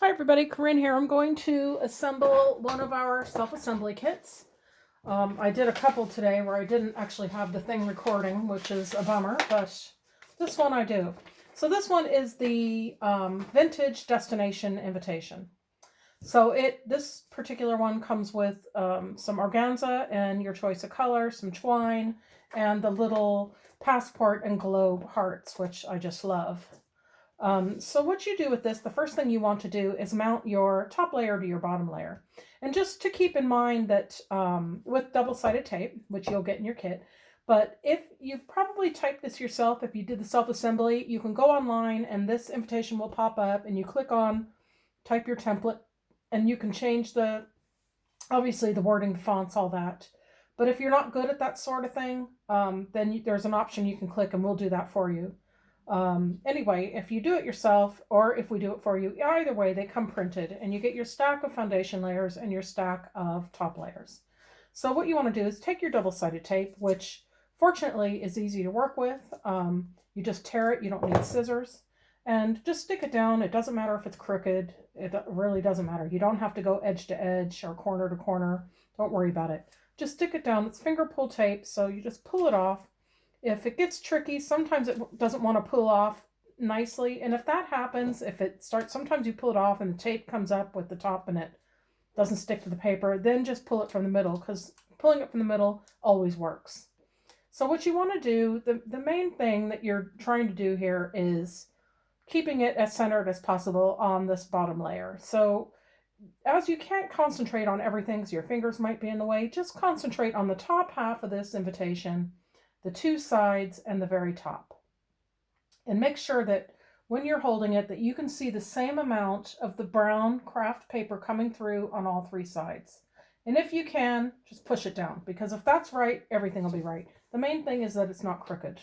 Hi everybody, Corinne here. I'm going to assemble one of our self-assembly kits. I did a couple today where I didn't actually have the thing recording, which is a bummer, but this one I do. So this one is the Vintage Destination Invitation. So this particular one comes with some organza and your choice of color, some twine, and the little passport and globe hearts, which I just love. So what you do with this, the first thing you want to do is mount your top layer to your bottom layer. And just to keep in mind that with double-sided tape, which you'll get in your kit, but if you've probably typed this yourself, if you did the self-assembly, you can go online and this invitation will pop up and you click on type your template and you can change obviously the wording, the fonts, all that. But if you're not good at that sort of thing, then there's an option you can click and we'll do that for you. Anyway, if you do it yourself or if we do it for you, either way, they come printed and you get your stack of foundation layers and your stack of top layers. So what you want to do is take your double-sided tape, which fortunately is easy to work with. You just tear it, you don't need scissors, and just stick it down. It doesn't matter if it's crooked. It really doesn't matter. You don't have to go edge to edge or corner to corner. Don't worry about it. Just stick it down. It's finger pull tape, so you just pull it off. If it gets tricky, sometimes it doesn't want to pull off nicely. And if that happens, sometimes you pull it off and the tape comes up with the top and it doesn't stick to the paper, then just pull it from the middle, because pulling it from the middle always works. So what you want to do, the main thing that you're trying to do here is keeping it as centered as possible on this bottom layer. So as you can't concentrate on everything because your fingers might be in the way, just concentrate on the top half of this invitation, the two sides, and the very top. And make sure that when you're holding it that you can see the same amount of the brown craft paper coming through on all three sides. And if you can, just push it down, because if that's right, everything will be right. The main thing is that it's not crooked.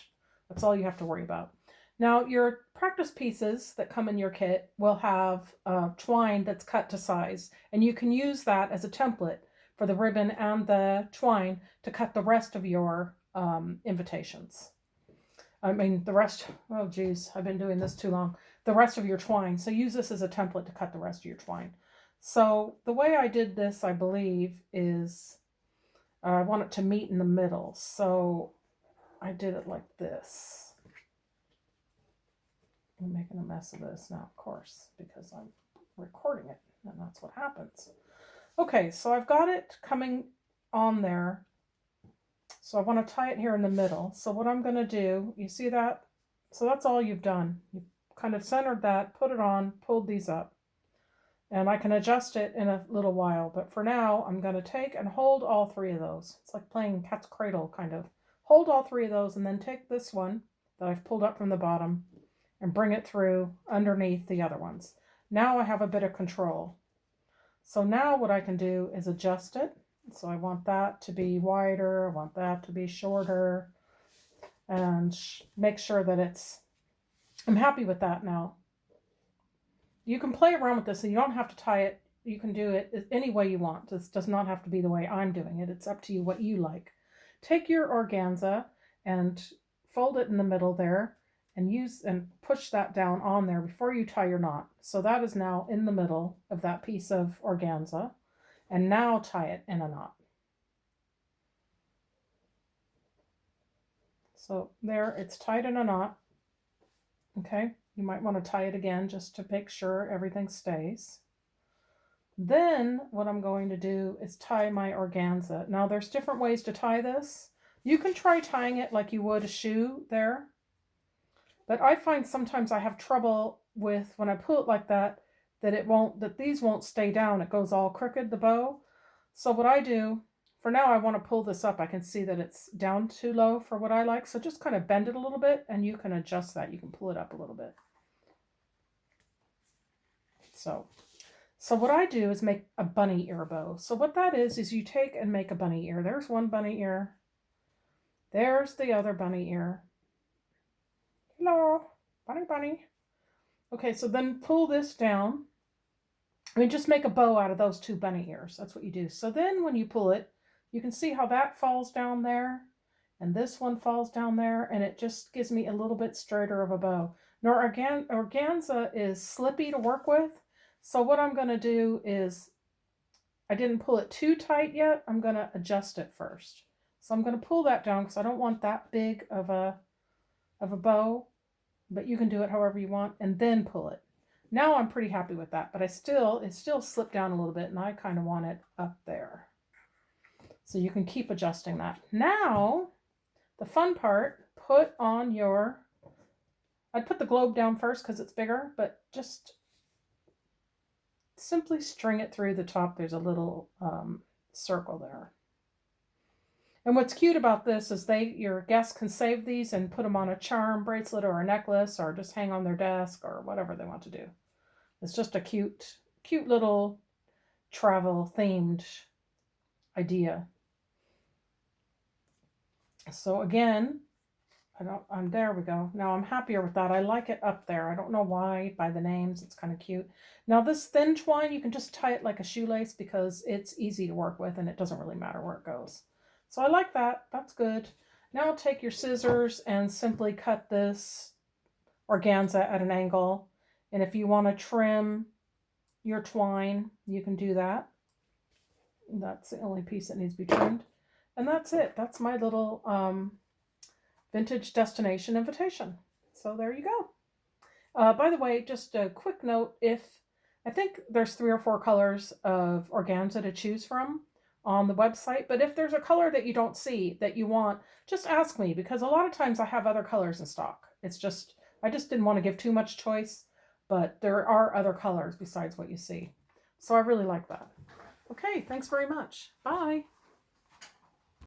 That's all you have to worry about. Now, your practice pieces that come in your kit will have twine that's cut to size, and you can use that as a template for the ribbon and the twine to cut the rest of your invitations. The rest, oh geez, I've been doing this too long. The rest of your twine. So use this as a template to cut the rest of your twine. So the way I did this, I believe, is I want it to meet in the middle. So I did it like this. I'm making a mess of this now, of course, because I'm recording it, and that's what happens. Okay, so I've got it coming on there. So I want to tie it here in the middle. So what I'm going to do, you see that? So that's all you've done. You've kind of centered that, put it on, pulled these up. And I can adjust it in a little while. But for now, I'm going to take and hold all three of those. It's like playing cat's cradle, kind of. Hold all three of those and then take this one that I've pulled up from the bottom and bring it through underneath the other ones. Now I have a bit of control. So now what I can do is adjust it. So I want that to be wider, I want that to be shorter, and make sure that I'm happy with that now. You can play around with this, so you don't have to tie it. You can do it any way you want. This does not have to be the way I'm doing it. It's up to you what you like. Take your organza and fold it in the middle there and push that down on there before you tie your knot. So that is now in the middle of that piece of organza. And now tie it in a knot. So there, it's tied in a knot. Okay, you might want to tie it again just to make sure everything stays. Then what I'm going to do is tie my organza. Now there's different ways to tie this. You can try tying it like you would a shoe there. But I find sometimes I have trouble with, when I pull it like that, that these won't stay down. It goes all crooked, the bow. So what I do, for now I want to pull this up. I can see that it's down too low for what I like. So just kind of bend it a little bit and you can adjust that. You can pull it up a little bit. So what I do is make a bunny ear bow. So what that is you take and make a bunny ear. There's one bunny ear. There's the other bunny ear. Hello, bunny. Okay, so then pull this down. Just make a bow out of those two bunny ears. That's what you do. So then when you pull it, you can see how that falls down there and this one falls down there, and it just gives me a little bit straighter of a bow. Now organza is slippy to work with, So what I'm going to do is, I didn't pull it too tight yet. I'm going to adjust it first. So I'm going to pull that down because I don't want that big of a bow, but you can do it however you want and then pull it. Now I'm pretty happy with that, but it still slipped down a little bit and I kind of want it up there. So you can keep adjusting that. Now, the fun part, I'd put the globe down first because it's bigger, but just simply string it through the top. There's a little circle there. And what's cute about this is your guests can save these and put them on a charm bracelet or a necklace or just hang on their desk or whatever they want to do. It's just a cute little travel themed idea. So again, there we go. Now I'm happier with that. I like it up there. I don't know why, by the names, it's kind of cute. Now this thin twine, you can just tie it like a shoelace because it's easy to work with and it doesn't really matter where it goes. So I like that. That's good. Now take your scissors and simply cut this organza at an angle. And if you want to trim your twine, you can do that. That's the only piece that needs to be trimmed. And that's it. That's my little vintage destination invitation. So there you go. By the way, just a quick note, I think there's 3 or 4 colors of organza to choose from on the website, but if there's a color that you don't see that you want, just ask me because a lot of times I have other colors in stock. I just didn't want to give too much choice, but there are other colors besides what you see. So I really like that. Okay, thanks very much. Bye.